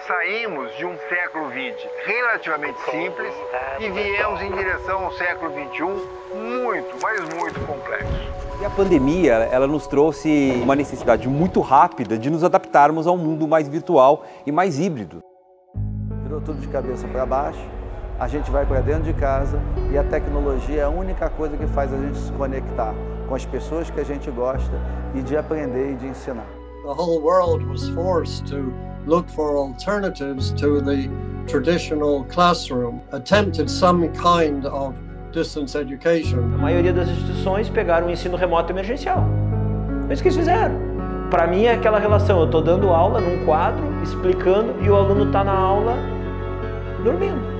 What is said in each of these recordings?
saímos de um século XX relativamente simples e viemos em direção ao século XXI muito, mas muito complexo. E a pandemia, ela nos trouxe uma necessidade muito rápida de nos adaptarmos a um mundo mais virtual e mais híbrido. Virou tudo de cabeça para baixo, a gente vai para dentro de casa e a tecnologia é a única coisa que faz a gente se conectar com as pessoas que a gente gosta e de aprender e de ensinar. The whole world was forced to look for alternatives to the traditional classroom, attempted some kind of distance education. A maioria das instituições pegaram o ensino remoto emergencial. É isso que eles fizeram. Para mim é aquela relação, eu estou dando aula num quadro, explicando, e o aluno está na aula dormindo.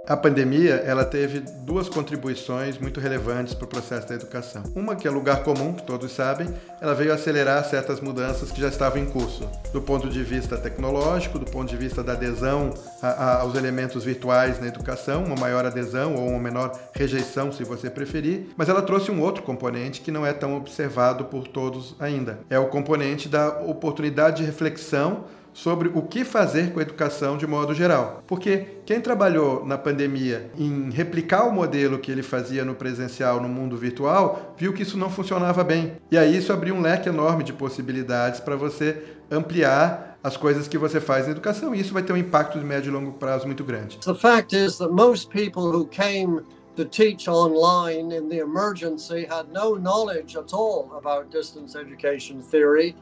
A pandemia, ela teve duas contribuições muito relevantes para o processo da educação. Uma, que é lugar comum, que todos sabem, ela veio acelerar certas mudanças que já estavam em curso, do ponto de vista tecnológico, do ponto de vista da adesão aos elementos virtuais na educação, uma maior adesão ou uma menor rejeição, se você preferir, mas ela trouxe um outro componente que não é tão observado por todos ainda. É o componente da oportunidade de reflexão sobre o que fazer com a educação de modo geral. Porque quem trabalhou na pandemia em replicar o modelo que ele fazia no presencial no mundo virtual, viu que isso não funcionava bem. E aí isso abriu um leque enorme de possibilidades para você ampliar as coisas que você faz na educação, e isso vai ter um impacto de médio e longo prazo muito grande. The fact is that most people who came to teach online in the emergency had no knowledge at all about distance education theory,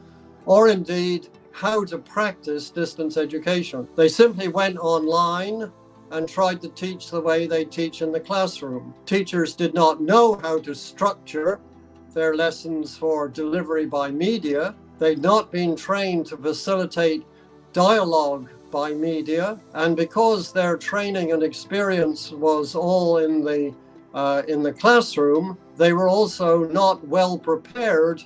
or indeed how to practice distance education. They simply went online and tried to teach the way they teach in the classroom. Teachers did not know how to structure their lessons for delivery by media. They'd not been trained to facilitate dialogue by media, and because their training and experience was all in the classroom, they were also not well prepared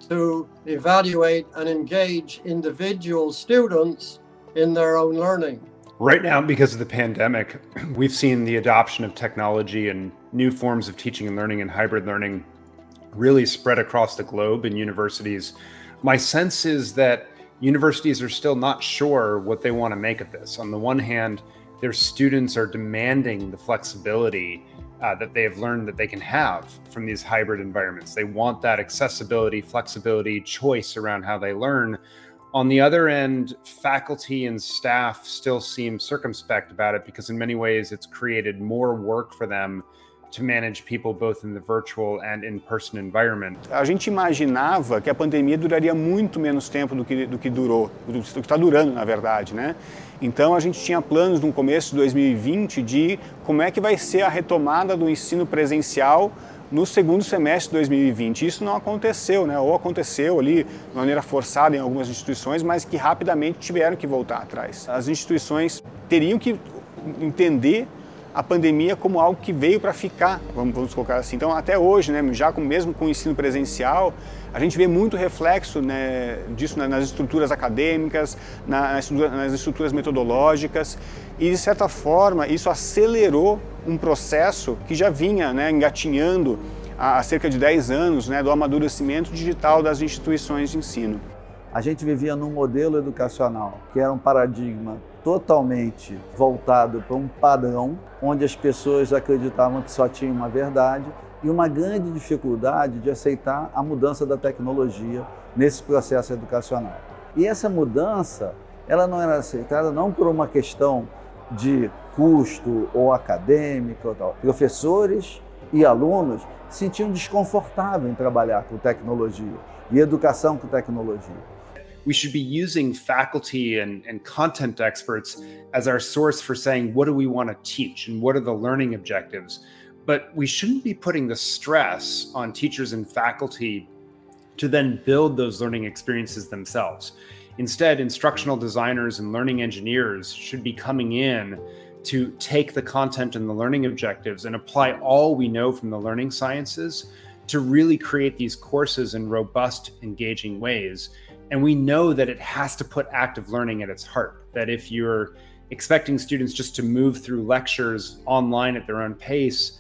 to evaluate and engage individual students in their own learning. Right now, because of the pandemic, we've seen the adoption of technology and new forms of teaching and learning and hybrid learning really spread across the globe in universities. My sense is that universities are still not sure what they want to make of this. On the one hand, their students are demanding the flexibility that they have learned that they can have from these hybrid environments. They want that accessibility, flexibility, choice around how they learn. On the other end, faculty and staff still seem circumspect about it because in many ways it's created more work for them to manage people both in the virtual and in-person environment. A gente imaginava que a pandemia duraria muito menos tempo do que durou, do que está durando, na verdade, né? Então a gente tinha planos no começo de 2020 de como é que vai ser a retomada do ensino presencial no segundo semestre de 2020. Isso não aconteceu, né? Ou aconteceu ali de maneira forçada em algumas instituições, mas que rapidamente tiveram que voltar atrás. As instituições teriam que entender a pandemia como algo que veio para ficar, vamos colocar assim. Então, até hoje, né, já mesmo com o ensino presencial, a gente vê muito reflexo, né, disso nas estruturas acadêmicas, nas estruturas metodológicas, e, de certa forma, isso acelerou um processo que já vinha, né, engatinhando há cerca de 10 anos, né, do amadurecimento digital das instituições de ensino. A gente vivia num modelo educacional que era um paradigma totalmente voltado para um padrão, onde as pessoas acreditavam que só tinha uma verdade e uma grande dificuldade de aceitar a mudança da tecnologia nesse processo educacional. E essa mudança, ela não era aceitada não por uma questão de custo ou acadêmica ou tal. Professores e alunos se sentiam desconfortáveis em trabalhar com tecnologia e educação com tecnologia. We should be using faculty and content experts as our source for saying, what do we want to teach and what are the learning objectives? But we shouldn't be putting the stress on teachers and faculty to then build those learning experiences themselves. Instead, instructional designers and learning engineers should be coming in to take the content and the learning objectives and apply all we know from the learning sciences to really create these courses in robust, engaging ways. And we know that it has to put active learning at its heart, that if you're expecting students just to move through lectures online at their own pace,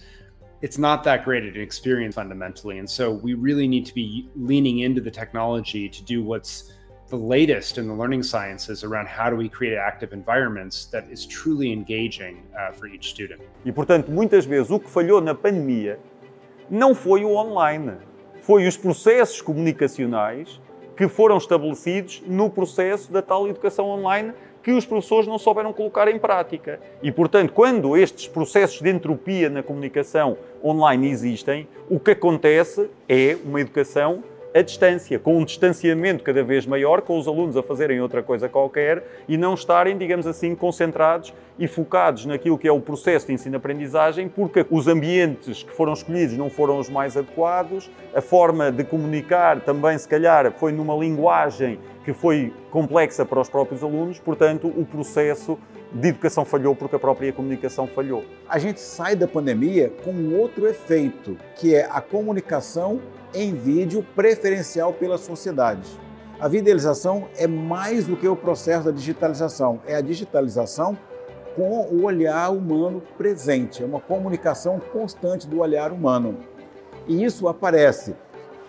it's not that great an experience fundamentally. And so we really need to be leaning into the technology to do what's the latest in the learning sciences around how do we create active environments that is truly engaging for each student. E, portanto, muitas vezes o que falhou na pandemia não foi o online, foi os processos comunicacionais que foram estabelecidos no processo da tal educação online que os professores não souberam colocar em prática. E, portanto, quando estes processos de entropia na comunicação online existem, o que acontece é uma educação à distância, com um distanciamento cada vez maior, com os alunos a fazerem outra coisa qualquer e não estarem, digamos assim, concentrados e focados naquilo que é o processo de ensino-aprendizagem, porque os ambientes que foram escolhidos não foram os mais adequados, a forma de comunicar também, se calhar, foi numa linguagem que foi complexa para os próprios alunos, portanto, o processo de educação falhou porque a própria comunicação falhou. A gente sai da pandemia com outro efeito, que é a comunicação em vídeo preferencial pela sociedade. A videoalização é mais do que o processo da digitalização, é a digitalização com o olhar humano presente, é uma comunicação constante do olhar humano. E isso aparece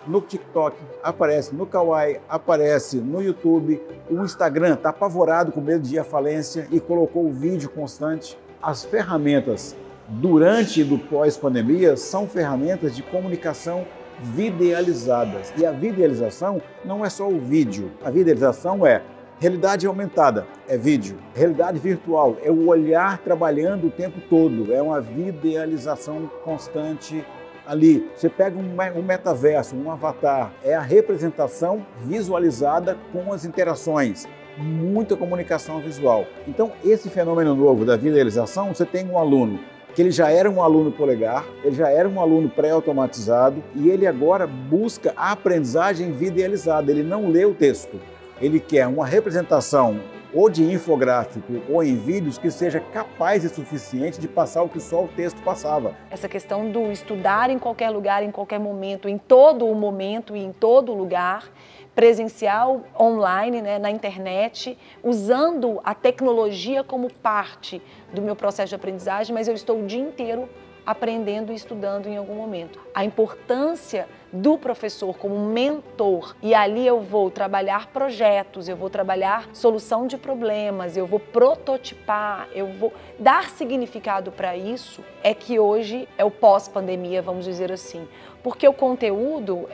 no TikTok, aparece no Kawaii, aparece no YouTube. O Instagram está apavorado com medo de ir à falência e colocou o vídeo constante. As ferramentas durante e do pós-pandemia são ferramentas de comunicação videalizadas. E a videalização não é só o vídeo, a videalização é realidade aumentada, é vídeo. Realidade virtual é o olhar trabalhando o tempo todo, é uma videalização constante ali. Você pega um metaverso, um avatar, é a representação visualizada com as interações, muita comunicação visual. Então, esse fenômeno novo da videalização, você tem um aluno que ele já era um aluno polegar, ele já era um aluno pré-automatizado e ele agora busca a aprendizagem videalizada, ele não lê o texto, ele quer uma representação ou de infográfico ou em vídeos que seja capaz e suficiente de passar o que só o texto passava. Essa questão do estudar em qualquer lugar, em qualquer momento, em todo o momento e em todo lugar, presencial, online, né, na internet, usando a tecnologia como parte do meu processo de aprendizagem, mas eu estou o dia inteiro aprendendo e estudando em algum momento. A importância do professor como mentor, e ali eu vou trabalhar projetos, eu vou trabalhar solução de problemas, eu vou prototipar, eu vou dar significado para isso, é que hoje é o pós-pandemia, vamos dizer assim. Porque o conteúdo,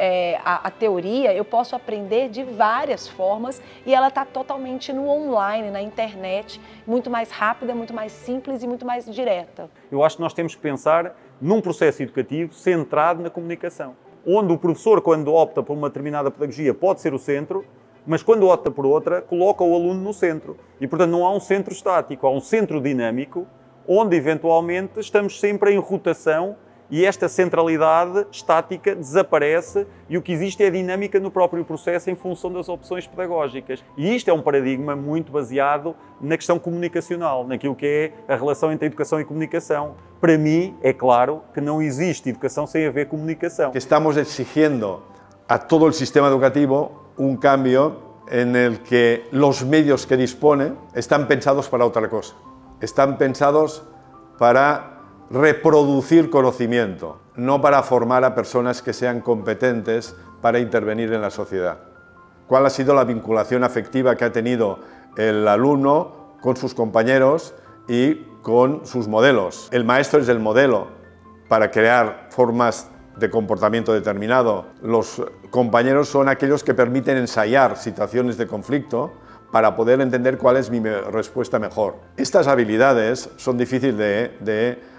a teoria, eu posso aprender de várias formas e ela está totalmente no online, na internet, muito mais rápida, muito mais simples e muito mais direta. Eu acho que nós temos que pensar num processo educativo centrado na comunicação, onde o professor, quando opta por uma determinada pedagogia, pode ser o centro, mas quando opta por outra, coloca o aluno no centro. E, portanto, não há um centro estático, há um centro dinâmico, onde, eventualmente, estamos sempre em rotação e esta centralidade estática desaparece e o que existe é a dinâmica no próprio processo em função das opções pedagógicas. E isto é um paradigma muito baseado na questão comunicacional, naquilo que é a relação entre educação e comunicação. Para mim, é claro que não existe educação sem haver comunicação. Estamos exigindo a todo el sistema educativo un cambio en el que los medios que dispone están pensados para otra cosa. Están pensados para reproducir conocimiento, no para formar a personas que sean competentes para intervenir en la sociedad. ¿Cuál ha sido la vinculación afectiva que ha tenido el alumno con sus compañeros y con sus modelos? El maestro es el modelo para crear formas de comportamiento determinado. Los compañeros son aquellos que permiten ensayar situaciones de conflicto para poder entender cuál es mi respuesta mejor. Estas habilidades son difíciles de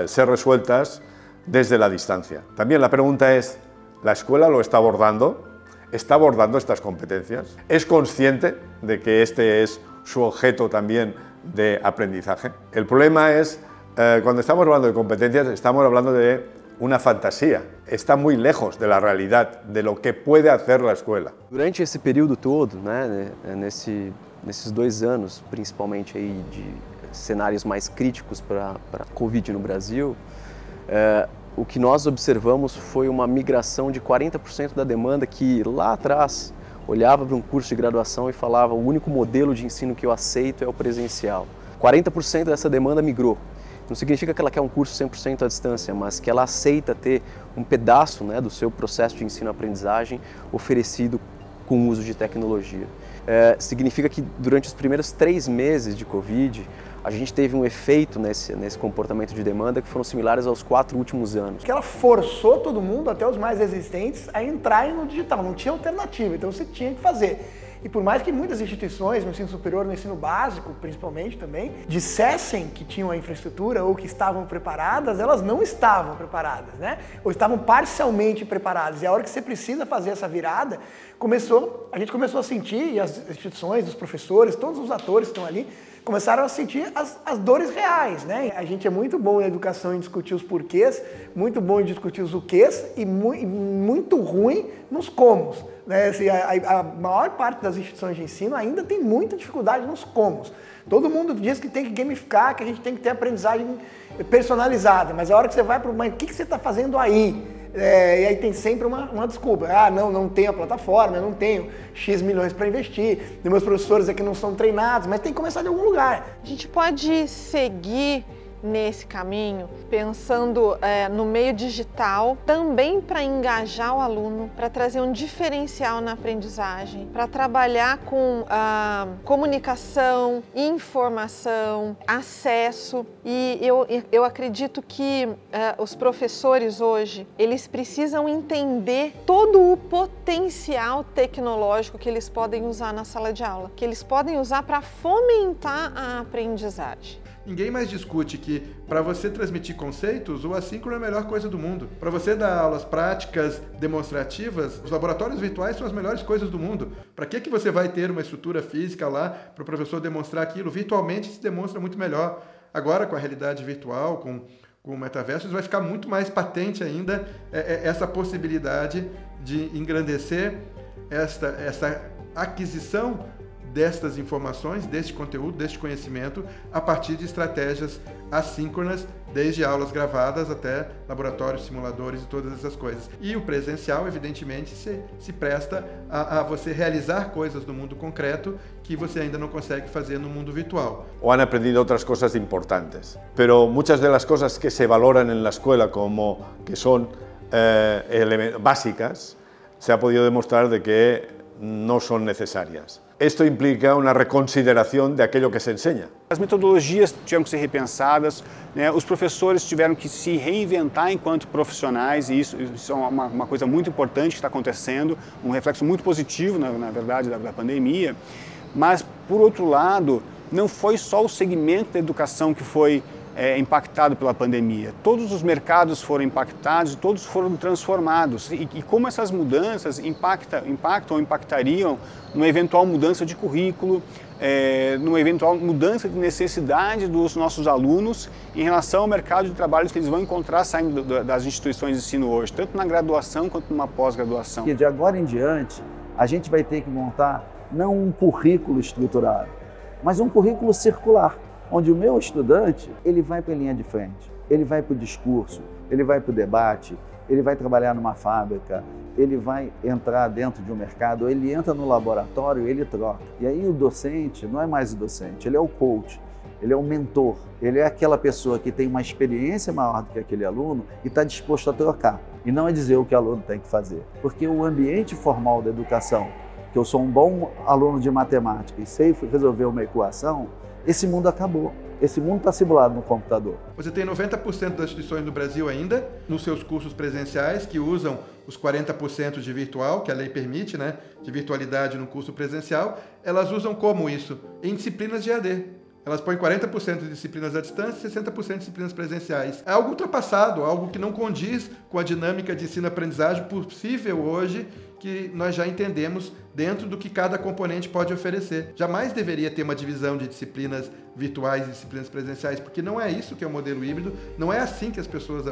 ser resueltas desde la distancia. También la pregunta es, ¿la escuela lo está abordando? ¿Está abordando estas competencias? ¿Es consciente de que este es su objeto también de aprendizaje? El problema es, cuando estamos hablando de competencias, estamos hablando de una fantasía. Está muy lejos de la realidad, de lo que puede hacer la escuela. Durante esse período todo, nesses 2 anos, principalmente aí de cenários mais críticos para a Covid no Brasil, O que nós observamos foi uma migração de 40% da demanda que lá atrás olhava para um curso de graduação e falava: o único modelo de ensino que eu aceito é o presencial. 40% dessa demanda migrou. Não significa que ela quer um curso 100% à distância, mas que ela aceita ter um pedaço, né, do seu processo de ensino-aprendizagem oferecido com o uso de tecnologia. Significa que durante os primeiros 3 meses de Covid, a gente teve um efeito nesse comportamento de demanda que foram similares aos 4 últimos anos. Que ela forçou todo mundo, até os mais resistentes, a entrarem no digital. Não tinha alternativa, então você tinha que fazer. E por mais que muitas instituições, no ensino superior, no ensino básico, principalmente também, dissessem que tinham a infraestrutura ou que estavam preparadas, elas não estavam preparadas, né? Ou estavam parcialmente preparadas. E a hora que você precisa fazer essa virada, a gente começou a sentir, e as instituições, os professores, todos os atores que estão ali, começaram a sentir as dores reais, né? A gente é muito bom na educação em discutir os porquês, muito bom em discutir os o quês e muito ruim nos comos, né? Assim, a maior parte das instituições de ensino ainda tem muita dificuldade nos comos. Todo mundo diz que tem que gamificar, que a gente tem que ter aprendizagem personalizada, mas a hora que você vai para o que você está fazendo aí? E aí tem sempre uma desculpa. Ah, não tenho a plataforma, eu não tenho X milhões para investir, e meus professores aqui não são treinados, mas tem que começar de algum lugar. A gente pode seguir nesse caminho, pensando no meio digital, também para engajar o aluno, para trazer um diferencial na aprendizagem, para trabalhar com comunicação, informação, acesso. E eu acredito que os professores hoje, eles precisam entender todo o potencial tecnológico que eles podem usar na sala de aula, que eles podem usar para fomentar a aprendizagem. Ninguém mais discute que para você transmitir conceitos, o assíncrono é a melhor coisa do mundo. Para você dar aulas práticas, demonstrativas, os laboratórios virtuais são as melhores coisas do mundo. Para que você vai ter uma estrutura física lá para o professor demonstrar aquilo? Virtualmente se demonstra muito melhor. Agora, com a realidade virtual, com o metaverso, vai ficar muito mais patente ainda essa possibilidade de engrandecer essa aquisição destas informações, deste conteúdo, deste conhecimento, a partir de estratégias assíncronas, desde aulas gravadas até laboratórios, simuladores e todas essas coisas. E o presencial, evidentemente, se presta a você realizar coisas no mundo concreto que você ainda não consegue fazer no mundo virtual. O han aprendido otras cosas importantes, pero muchas de las cosas que se valoran en la escuela como que son básicas, se ha podido demostrar de que no son necesarias. Esto implica una reconsideración de aquello que se enseña. As metodologias tiveram que ser repensadas, né? Os professores tiveram que se reinventar enquanto profissionais, e isso é uma coisa muito importante que está acontecendo, um reflexo muito positivo, na verdade, da pandemia. Mas, por outro lado, não foi só o segmento da educação que foi impactado pela pandemia. Todos os mercados foram impactados e todos foram transformados. E como essas mudanças impactam ou impactariam numa eventual mudança de currículo, numa eventual mudança de necessidade dos nossos alunos em relação ao mercado de trabalho que eles vão encontrar saindo das instituições de ensino hoje, tanto na graduação quanto numa pós-graduação. E de agora em diante, a gente vai ter que montar não um currículo estruturado, mas um currículo circular, onde o meu estudante, ele vai para a linha de frente, ele vai para o discurso, ele vai para o debate, ele vai trabalhar numa fábrica, ele vai entrar dentro de um mercado, ele entra no laboratório, ele troca. E aí o docente não é mais o docente, ele é o coach, ele é o mentor, ele é aquela pessoa que tem uma experiência maior do que aquele aluno e está disposto a trocar. E não é dizer o que o aluno tem que fazer, porque o ambiente formal da educação, que eu sou um bom aluno de matemática e sei resolver uma equação, esse mundo acabou. Esse mundo está simulado no computador. Você tem 90% das instituições do Brasil ainda, nos seus cursos presenciais, que usam os 40% de virtual, que a lei permite, né, de virtualidade no curso presencial. Elas usam como isso? Em disciplinas de EAD. Elas põem 40% de disciplinas à distância e 60% de disciplinas presenciais. É algo ultrapassado, algo que não condiz com a dinâmica de ensino-aprendizagem possível hoje, que nós já entendemos dentro do que cada componente pode oferecer. Jamais deveria ter uma divisão de disciplinas virtuais e disciplinas presenciais, porque não é isso que é o modelo híbrido, não é assim que as pessoas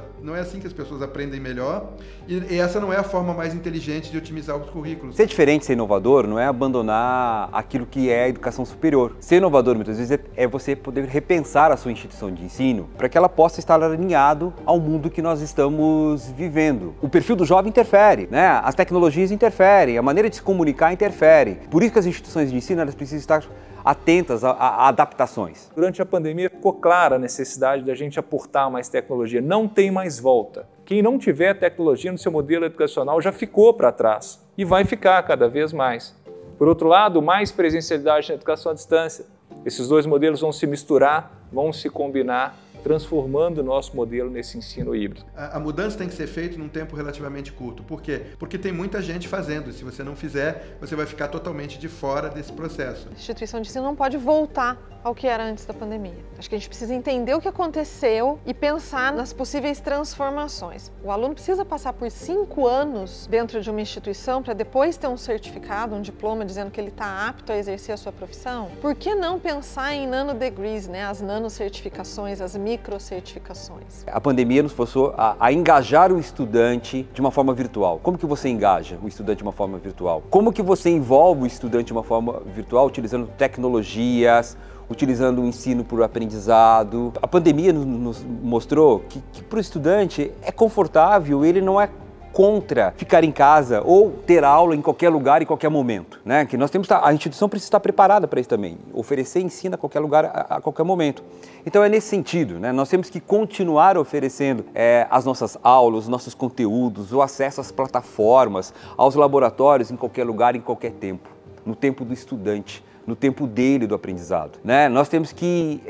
aprendem melhor, e essa não é a forma mais inteligente de otimizar os currículos. Ser diferente, ser inovador, não é abandonar aquilo que é a educação superior. Ser inovador, muitas vezes, é você poder repensar a sua instituição de ensino para que ela possa estar alinhado ao mundo que nós estamos vivendo. O perfil do jovem interfere, né? As tecnologias interferem, a maneira de se comunicar interfere. Por isso que as instituições de ensino elas precisam estar atentas a adaptações. Durante a pandemia ficou clara a necessidade da gente aportar mais tecnologia. Não tem mais volta. Quem não tiver tecnologia no seu modelo educacional já ficou para trás e vai ficar cada vez mais. Por outro lado, mais presencialidade na educação à distância. Esses dois modelos vão se misturar, vão se combinar, transformando o nosso modelo nesse ensino híbrido. A mudança tem que ser feita num tempo relativamente curto. Por quê? Porque tem muita gente fazendo, e se você não fizer, você vai ficar totalmente de fora desse processo. A instituição de ensino não pode voltar ao que era antes da pandemia. Acho que a gente precisa entender o que aconteceu e pensar nas possíveis transformações. O aluno precisa passar por 5 anos dentro de uma instituição para depois ter um certificado, um diploma dizendo que ele está apto a exercer a sua profissão? Por que não pensar em nanodegrees, né? As nanocertificações, as microcertificações? A pandemia nos forçou a engajar o estudante de uma forma virtual. Como que você engaja o estudante de uma forma virtual? Como que você envolve o estudante de uma forma virtual utilizando tecnologias, utilizando o ensino por aprendizado? A pandemia nos mostrou que para o estudante é confortável, ele não é contra ficar em casa ou ter aula em qualquer lugar, em qualquer momento, né? Que nós temos, a instituição precisa estar preparada para isso também, oferecer ensino a qualquer lugar, a qualquer momento. Então é nesse sentido, né? Nós temos que continuar oferecendo as nossas aulas, os nossos conteúdos, o acesso às plataformas, aos laboratórios em qualquer lugar, em qualquer tempo, no tempo do estudante, no tempo dele do aprendizado, né? Nós temos que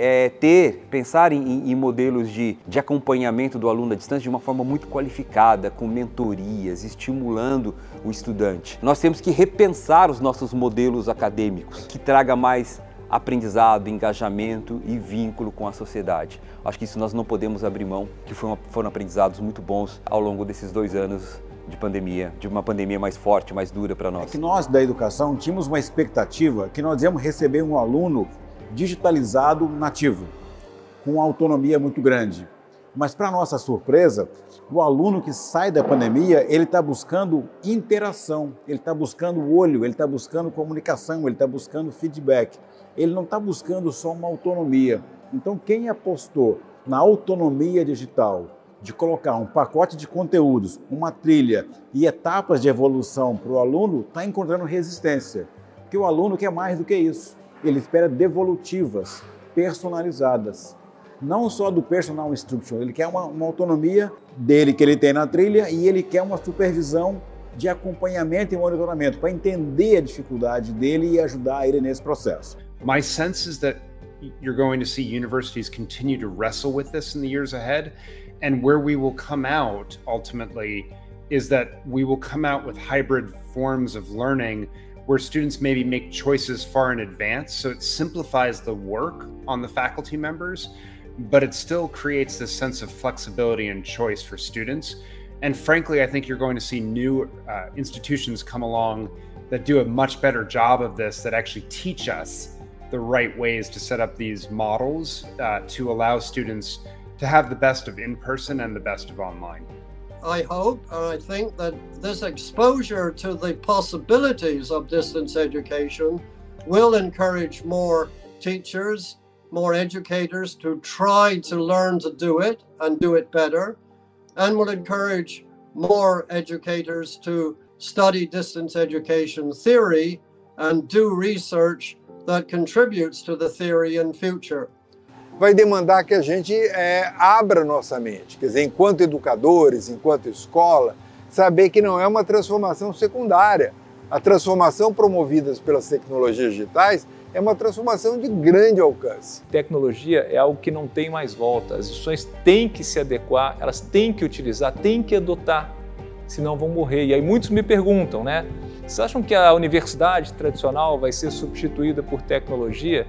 pensar em modelos de acompanhamento do aluno à distância de uma forma muito qualificada, com mentorias, estimulando o estudante. Nós temos que repensar os nossos modelos acadêmicos, que traga mais aprendizado, engajamento e vínculo com a sociedade. Acho que isso nós não podemos abrir mão, que foram aprendizados muito bons ao longo desses 2 anos de pandemia, de uma pandemia mais forte, mais dura para nós. É que nós da educação tínhamos uma expectativa que nós íamos receber um aluno digitalizado nativo, com autonomia muito grande. Mas para nossa surpresa, o aluno que sai da pandemia, ele está buscando interação, ele está buscando olho, ele está buscando comunicação, ele está buscando feedback. Ele não está buscando só uma autonomia. Então quem apostou na autonomia digital, de colocar um pacote de conteúdos, uma trilha e etapas de evolução para o aluno, está encontrando resistência. Porque o aluno quer mais do que isso. Ele espera devolutivas, personalizadas. Não só do personal instruction, ele quer uma autonomia dele que ele tem na trilha e ele quer uma supervisão de acompanhamento e monitoramento para entender a dificuldade dele e ajudar ele nesse processo. My sense is that you're going to see universities continue to wrestle with this in the years ahead. And where we will come out ultimately is that we will come out with hybrid forms of learning where students maybe make choices far in advance. So it simplifies the work on the faculty members, but it still creates this sense of flexibility and choice for students. And frankly, I think you're going to see new institutions come along that do a much better job of this, that actually teach us the right ways to set up these models to allow students to have the best of in-person and the best of online. I hope and I think that this exposure to the possibilities of distance education will encourage more teachers, more educators to try to learn to do it and do it better, and will encourage more educators to study distance education theory and do research that contributes to the theory in future. Vai demandar que a gente abra nossa mente, quer dizer, enquanto educadores, enquanto escola, saber que não é uma transformação secundária. A transformação promovida pelas tecnologias digitais é uma transformação de grande alcance. Tecnologia é algo que não tem mais volta. As instituições têm que se adequar, elas têm que utilizar, têm que adotar, senão vão morrer. E aí muitos me perguntam, né? Vocês acham que a universidade tradicional vai ser substituída por tecnologia?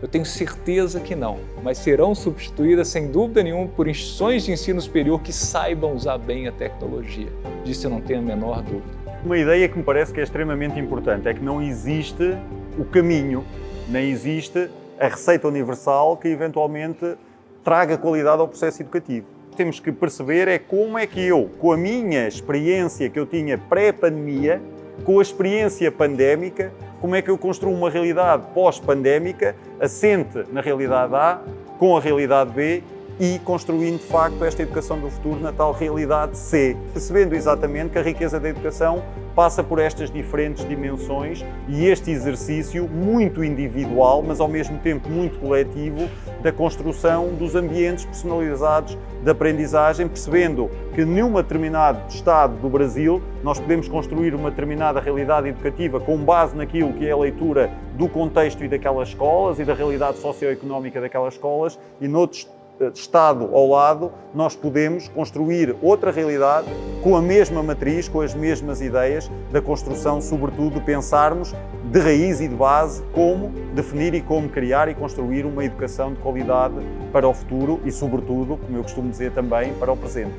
Eu tenho certeza que não, mas serão substituídas sem dúvida nenhuma por instituições de ensino superior que saibam usar bem a tecnologia. Disso eu não tenho a menor dúvida. Uma ideia que me parece que é extremamente importante é que não existe o caminho, nem existe a receita universal que eventualmente traga qualidade ao processo educativo. Temos que perceber é como é que eu, com a minha experiência que eu tinha pré-pandemia, com a experiência pandémica, como é que eu construo uma realidade pós-pandémica assente na realidade A, com a realidade B e construindo de facto esta educação do futuro na tal realidade C, percebendo exatamente que a riqueza da educação passa por estas diferentes dimensões e este exercício muito individual, mas ao mesmo tempo muito coletivo, da construção dos ambientes personalizados de aprendizagem, percebendo que num determinado estado do Brasil nós podemos construir uma determinada realidade educativa com base naquilo que é a leitura do contexto e daquelas escolas e da realidade socioeconómica daquelas escolas, e noutros Estado ao lado, nós podemos construir outra realidade com a mesma matriz, com as mesmas ideias da construção, sobretudo pensarmos de raiz e de base como definir e como criar e construir uma educação de qualidade para o futuro e, sobretudo, como eu costumo dizer também, para o presente.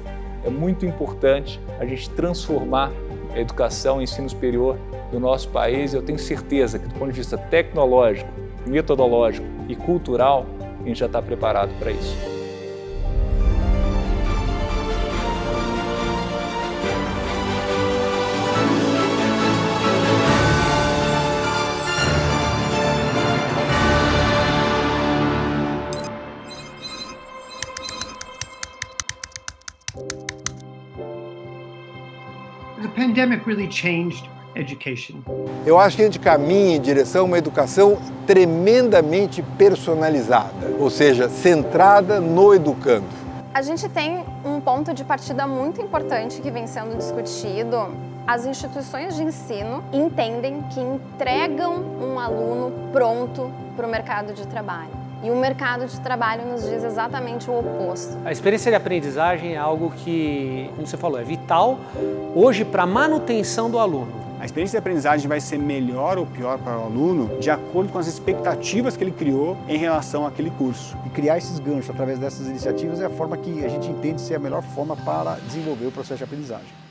É muito importante a gente transformar a educação e o ensino superior do nosso país. Eu tenho certeza que, do ponto de vista tecnológico, metodológico e cultural, a gente já está preparado para isso. The pandemic really changed education. Eu acho que a gente caminha em direção a uma educação tremendamente personalizada, ou seja, centrada no educando. A gente tem um ponto de partida muito importante que vem sendo discutido. As instituições de ensino entendem que entregam um aluno pronto para o mercado de trabalho. E o mercado de trabalho nos diz exatamente o oposto. A experiência de aprendizagem é algo que, como você falou, é vital hoje para a manutenção do aluno. A experiência de aprendizagem vai ser melhor ou pior para o aluno de acordo com as expectativas que ele criou em relação àquele curso. E criar esses ganchos através dessas iniciativas é a forma que a gente entende ser a melhor forma para desenvolver o processo de aprendizagem.